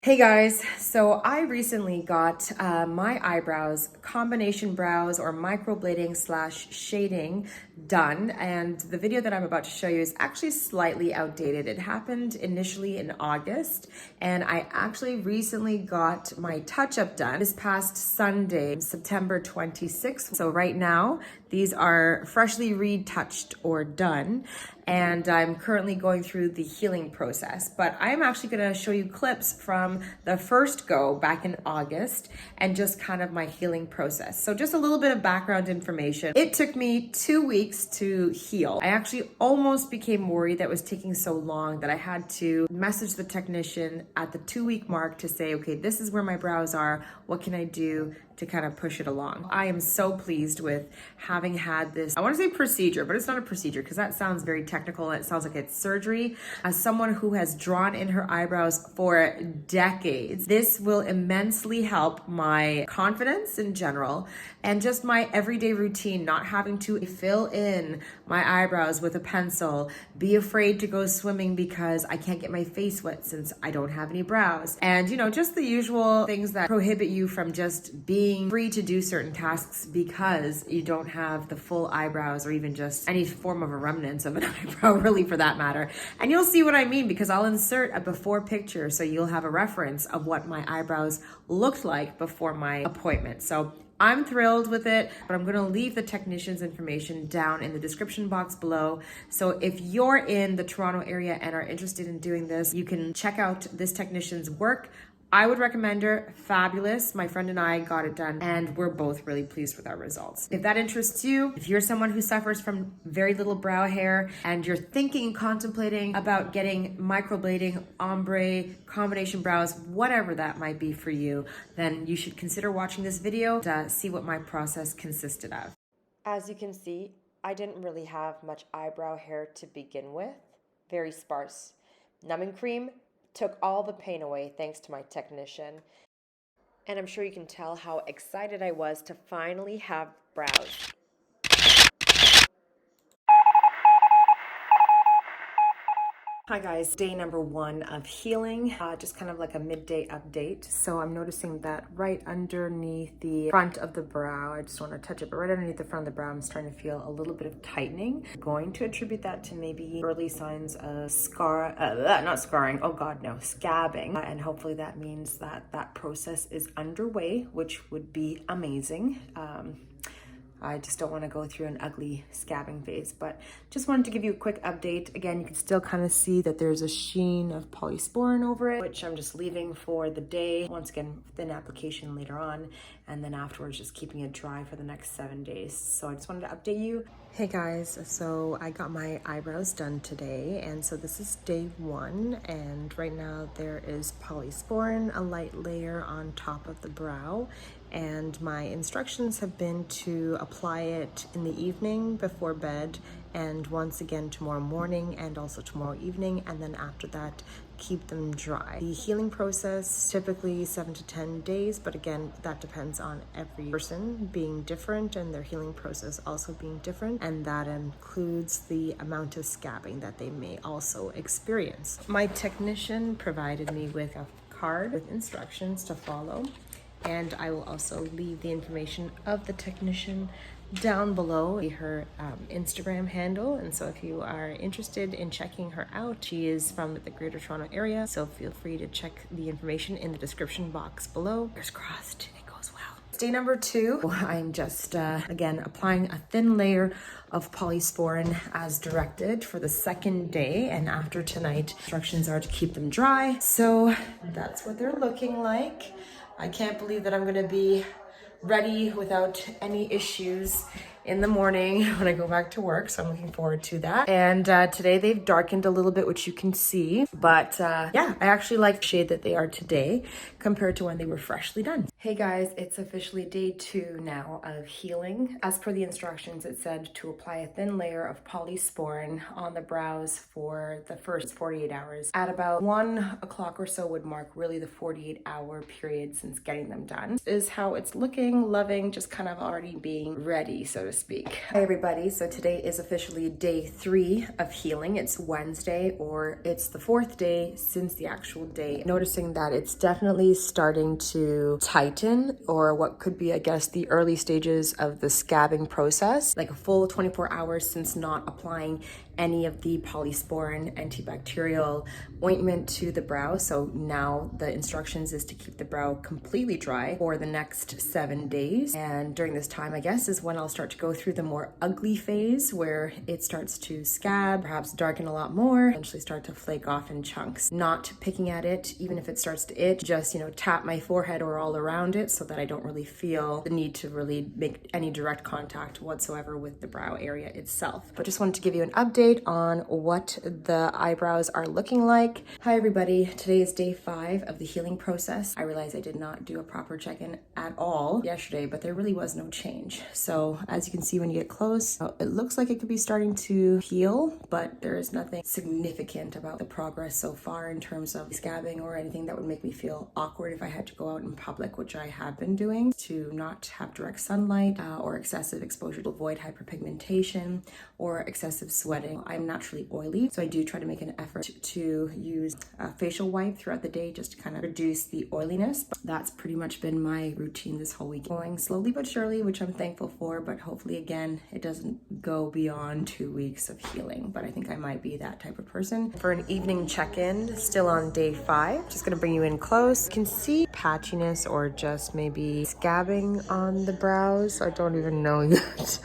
Hey guys, so I recently got my eyebrows, combination brows or microblading slash shading done, and the video that I'm about to show you is actually slightly outdated. It happened initially in August, and I actually recently got my touch-up done this past Sunday, September 26th. So right now, these are freshly retouched or done, and I'm currently going through the healing process. But I'm actually gonna show you clips from the first go back in August and just kind of my healing process. So just a little bit of background information. It took me 2 weeks to heal. I actually almost became worried that it was taking so long that I had to message the technician at the 2-week mark to say, okay, this is where my brows are. What can I do to kind of push it along? I am so pleased with having had this, I want to say procedure, but it's not a procedure because that sounds very technical and it sounds like it's surgery. As someone who has drawn in her eyebrows for decades, this will immensely help my confidence in general and just my everyday routine, not having to fill in my eyebrows with a pencil, be afraid to go swimming because I can't get my face wet since I don't have any brows. And you know, just the usual things that prohibit you from just being free to do certain tasks because you don't have the full eyebrows or even just any form of a remnants of an eyebrow, really, for that matter. And you'll see what I mean because I'll insert a before picture so you'll have a reference of what my eyebrows looked like before my appointment. So I'm thrilled with it, but I'm gonna leave the technician's information down in the description box below. So if you're in the Toronto area and are interested in doing this, you can check out this technician's work. I would recommend her. Fabulous. My friend and I got it done and we're both really pleased with our results. If that interests you, if you're someone who suffers from very little brow hair and you're thinking, contemplating about getting microblading, ombre, combination brows, whatever that might be for you, then you should consider watching this video to see what my process consisted of. As you can see, I didn't really have much eyebrow hair to begin with. Very sparse. Numbing cream took all the pain away thanks to my technician. And I'm sure you can tell how excited I was to finally have brows. Hi guys, day number 1 of healing, just kind of like a midday update. So I'm noticing that right underneath the front of the brow, I just want to touch it, but right underneath the front of the brow, I'm starting to feel a little bit of tightening. I'm going to attribute that to maybe early signs of not scarring, oh god no, scabbing. And hopefully that means that that process is underway, which would be amazing. I just don't want to go through an ugly scabbing phase, but just wanted to give you a quick update. Again, you can still kind of see that there's a sheen of polysporin over it, which I'm just leaving for the day. Once again, thin application later on, and then afterwards just keeping it dry for the next 7 days. So I just wanted to update you. Hey guys, so I got my eyebrows done today, and so this is day 1, and right now there is polysporin, a light layer on top of the brow, and my instructions have been to apply it in the evening before bed and once again tomorrow morning and also tomorrow evening, and then after that keep them dry. The healing process typically 7 to 10 days, but again that depends on every person being different and their healing process also being different, and that includes the amount of scabbing that they may also experience. My technician provided me with a card with instructions to follow, and I will also leave the information of the technician down below, her Instagram handle. And so if you are interested in checking her out, she is from the Greater Toronto area, so feel free to check the information in the description box below. Fingers crossed it goes well. Day number 2, I'm just again applying a thin layer of polysporin as directed for the 2nd day, and after tonight instructions are to keep them dry. So that's what they're looking like. I can't believe that I'm gonna be ready without any issues in the morning when I go back to work, so I'm looking forward to that. And today they've darkened a little bit, which you can see, but yeah, I actually like the shade that they are today compared to when they were freshly done. Hey guys, it's officially day 2 now of healing. As per the instructions, it said to apply a thin layer of polysporin on the brows for the first 48 hours. At about 1 o'clock or so would mark really the 48-hour period since getting them done. This is how it's looking, loving, just kind of already being ready, so to to speak. Hi everybody, so today is officially day 3 of healing. It's Wednesday, or it's the 4th day since the actual day. Noticing that it's definitely starting to tighten, or what could be, I guess, the early stages of the scabbing process, like a full 24 hours since not applying any of the polysporin antibacterial ointment to the brow. So now the instructions is to keep the brow completely dry for the next 7 days. And during this time, I guess, is when I'll start to go through the more ugly phase where it starts to scab, perhaps darken a lot more, eventually start to flake off in chunks. Not picking at it, even if it starts to itch, just, tap my forehead or all around it so that I don't really feel the need to really make any direct contact whatsoever with the brow area itself. But just wanted to give you an update on what the eyebrows are looking like. Hi everybody, today is day 5 of the healing process. I realized I did not do a proper check-in at all yesterday, but there really was no change. So as you can see when you get close, it looks like it could be starting to heal, but there is nothing significant about the progress so far in terms of scabbing or anything that would make me feel awkward if I had to go out in public, which I have been doing, to not have direct sunlight or excessive exposure to avoid hyperpigmentation or excessive sweating. I'm naturally oily, so I do try to make an effort to use a facial wipe throughout the day just to kind of reduce the oiliness. But that's pretty much been my routine this whole week. Going slowly but surely, which I'm thankful for, but hopefully again, it doesn't go beyond 2 weeks of healing, but I think I might be that type of person. For an evening check-in, still on day 5, just gonna bring you in close. You can see patchiness or just maybe scabbing on the brows. I don't even know yet.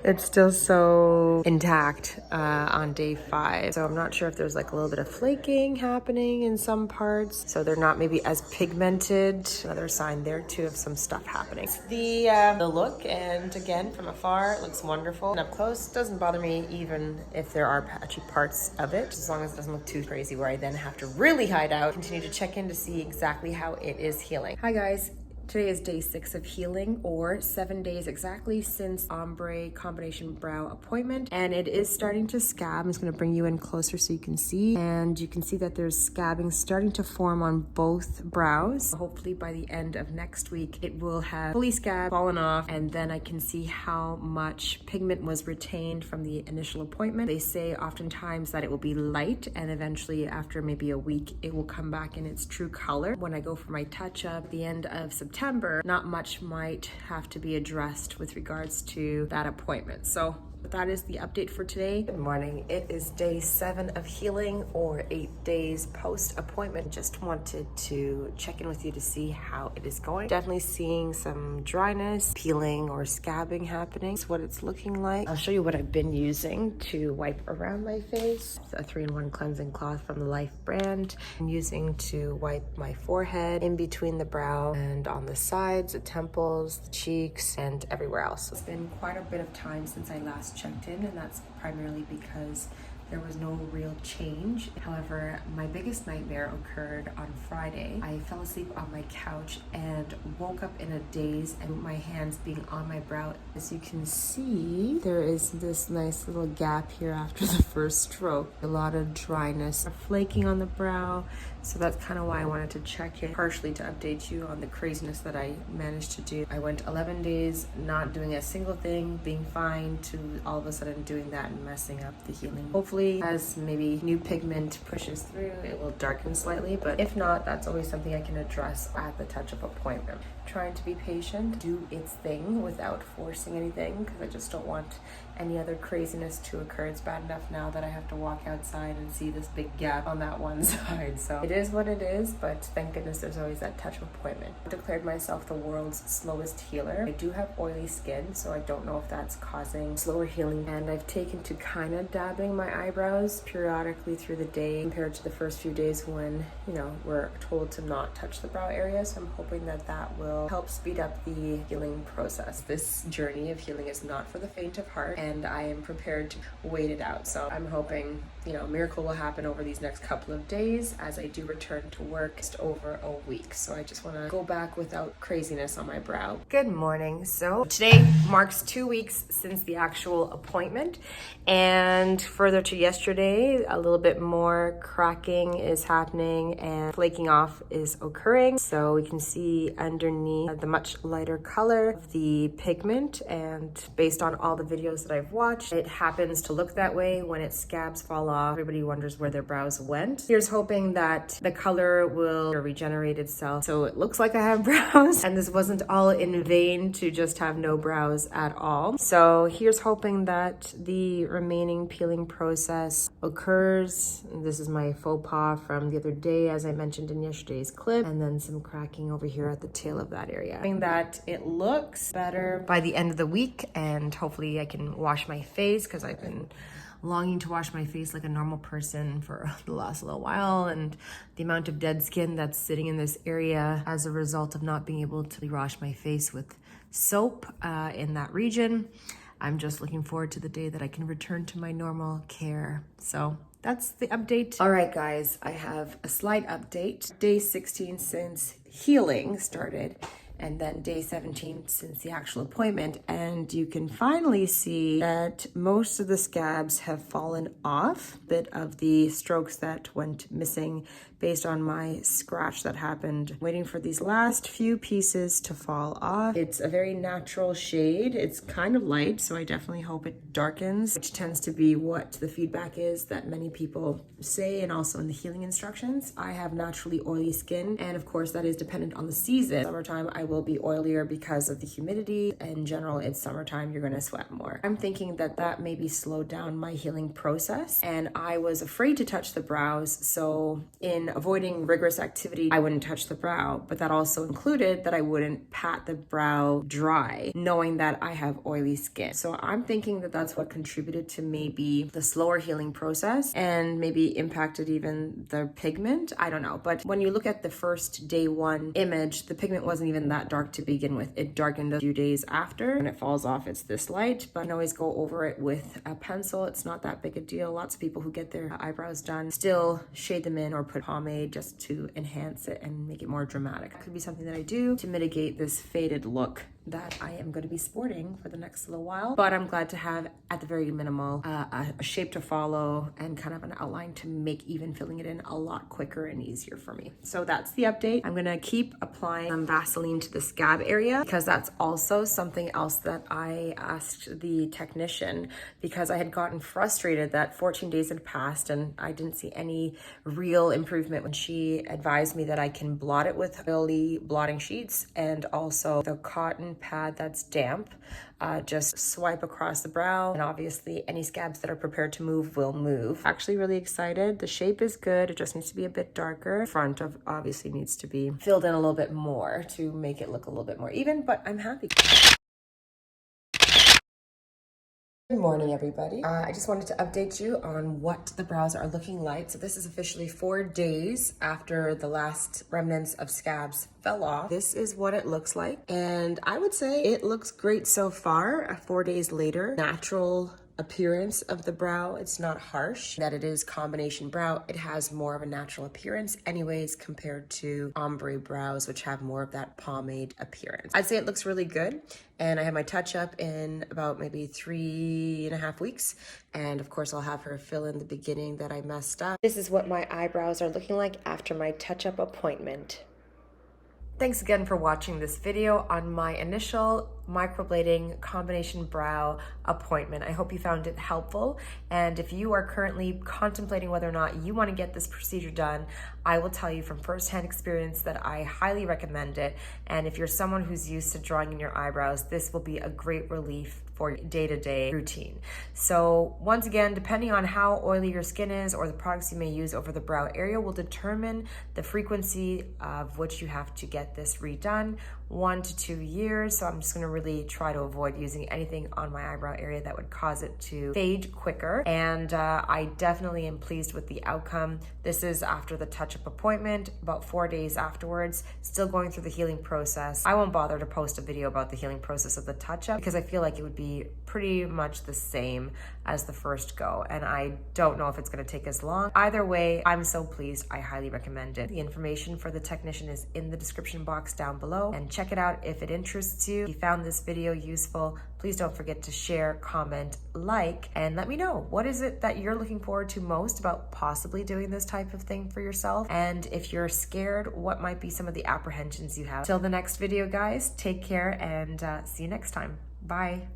It's still so intact on day 5. So I'm not sure if there's like a little bit of flaking happening in some parts. So they're not maybe as pigmented. Another sign there too of some stuff happening. The look, and again, from afar, it looks wonderful. And up close, doesn't bother me even if there are patchy parts of it, as long as it doesn't look too crazy where I then have to really hide out. Continue to check in to see exactly how it is healing. Hi guys. Today is day 6 of healing, or 7 days exactly since ombre combination brow appointment, and it is starting to scab. I'm just going to bring you in closer so you can see, and you can see that there's scabbing starting to form on both brows. Hopefully by the end of next week it will have fully scabbed, fallen off, and then I can see how much pigment was retained from the initial appointment. They say oftentimes that it will be light, and eventually after maybe a week it will come back in its true color. When I go for my touch-up at the end of September, not much might have to be addressed with regards to that appointment. So that is the update for today. Good morning. It is day 7 of healing, or 8 days post-appointment. Just wanted to check in with you to see how it is going. Definitely seeing some dryness, peeling, or scabbing happening. That's what it's looking like. I'll show you what I've been using to wipe around my face. It's a 3-in-1 cleansing cloth from the Life brand. I'm using to wipe my forehead, in between the brow, and on the sides, the temples, the cheeks, and everywhere else. It's been quite a bit of time since I last checked in, and that's primarily because there was no real change. However, my biggest nightmare occurred on Friday. I fell asleep on my couch and woke up in a daze, and my hands being on my brow. As you can see, there is this nice little gap here after the first stroke. A lot of dryness, flaking on the brow. So that's kind of why I wanted to check in, partially to update you on the craziness that I managed to do. I went 11 days not doing a single thing, being fine, to all of a sudden doing that and messing up the healing. Hopefully, as maybe new pigment pushes through, it will darken slightly, but if not, that's always something I can address at the touch-up appointment. Trying to be patient, do its thing without forcing anything, because I just don't want any other craziness to occur. It's bad enough now that I have to walk outside and see this big gap on that one side. So it is what it is, but thank goodness there's always that touch-up appointment. I declared myself the world's slowest healer. I do have oily skin, so I don't know if that's causing slower healing, and I've taken to kind of dabbing my eyebrows periodically through the day compared to the first few days when, we're told to not touch the brow area. So I'm hoping that that will help speed up the healing process. This journey of healing is not for the faint of heart, and I am prepared to wait it out. So I'm hoping a miracle will happen over these next couple of days as I do return to work just over a week. So I just want to go back without craziness on my brow. Good morning. So today marks 2 weeks since the actual appointment, and further to yesterday, a little bit more cracking is happening and flaking off is occurring. So we can see underneath the much lighter color of the pigment, and based on all the videos that I've watched, it happens to look that way when its scabs fall off. Everybody wonders where their brows went. Here's hoping that the color will regenerate itself so it looks like I have brows, and this wasn't all in vain to just have no brows at all. So here's hoping that the remaining peeling process occurs. This is my faux pas from the other day, as I mentioned in yesterday's clip, and then some cracking over here at the tail of that area. Hoping that it looks better by the end of the week, and hopefully I can wash my face, because I've been longing to wash my face like a normal person for the last little while, and the amount of dead skin that's sitting in this area as a result of not being able to wash my face with soap in that region. I'm just looking forward to the day that I can return to my normal care. So that's the update. All right, guys, I have a slight update. Day 16 since healing started, and then day 17 since the actual appointment. And you can finally see that most of the scabs have fallen off. A bit of the strokes that went missing based on my scratch that happened. Waiting for these last few pieces to fall off. It's a very natural shade. It's kind of light, so I definitely hope it darkens, which tends to be what the feedback is that many people say, and also in the healing instructions. I have naturally oily skin, and of course that is dependent on the season. Summertime, I will be oilier because of the humidity. In general, it's summertime, you're gonna sweat more. I'm thinking that that maybe slowed down my healing process, and I was afraid to touch the brows, so in avoiding rigorous activity, I wouldn't touch the brow, but that also included that I wouldn't pat the brow dry, knowing that I have oily skin. So I'm thinking that that's what contributed to maybe the slower healing process, and maybe impacted even the pigment. I don't know. But when you look at the first day one image, the pigment wasn't even that dark to begin with. It darkened a few days after. When it falls off, it's this light, but I can always go over it with a pencil. It's not that big a deal. Lots of people who get their eyebrows done still shade them in or put pomade just to enhance it and make it more dramatic. It could be something that I do to mitigate this faded look that I am going to be sporting for the next little while. But I'm glad to have, at the very minimal, a shape to follow and kind of an outline to make even filling it in a lot quicker and easier for me. So that's the update. I'm going to keep applying some Vaseline to the scab area, because that's also something else that I asked the technician, because I had gotten frustrated that 14 days had passed and I didn't see any real improvement when she advised me that I can blot it with oily blotting sheets, and also the cotton pad that's damp. Just swipe across the brow, and obviously any scabs that are prepared to move will move. Actually really excited. The shape is good. It just needs to be a bit darker. Front of obviously needs to be filled in a little bit more to make it look a little bit more even, but I'm happy. Good morning, everybody. I just wanted to update you on what the brows are looking like. So this is officially 4 days after the last remnants of scabs fell off. This is what it looks like, and I would say it looks great so far. 4 days later, natural appearance of the brow. It's not harsh. That it is combination brow, it has more of a natural appearance anyways, compared to ombre brows, which have more of that pomade appearance. I'd say it looks really good, and I have my touch up in about maybe 3.5 weeks, and of course I'll have her fill in the beginning that I messed up. This is what my eyebrows are looking like after my touch-up appointment. Thanks again for watching this video on my initial microblading combination brow appointment. I hope you found it helpful, and if you are currently contemplating whether or not you want to get this procedure done, I will tell you from firsthand experience that I highly recommend it. And if you're someone who's used to drawing in your eyebrows, this will be a great relief for day-to-day routine. So once again, depending on how oily your skin is or the products you may use over the brow area will determine the frequency of which you have to get this redone. 1 to 2 years. So I'm just gonna really try to avoid using anything on my eyebrow area that would cause it to fade quicker. And I definitely am pleased with the outcome. This is after the touch-up appointment, about 4 days afterwards, still going through the healing process. I won't bother to post a video about the healing process of the touch-up because I feel like it would be be pretty much the same as the first go, and I don't know if it's going to take as long. Either way, I'm so pleased. I highly recommend it. The information for the technician is in the description box down below, and check it out if it interests you. If you found this video useful, please don't forget to share, comment, like, and let me know, what is it that you're looking forward to most about possibly doing this type of thing for yourself? And if you're scared, what might be some of the apprehensions you have? Till the next video, guys, take care and see you next time. Bye.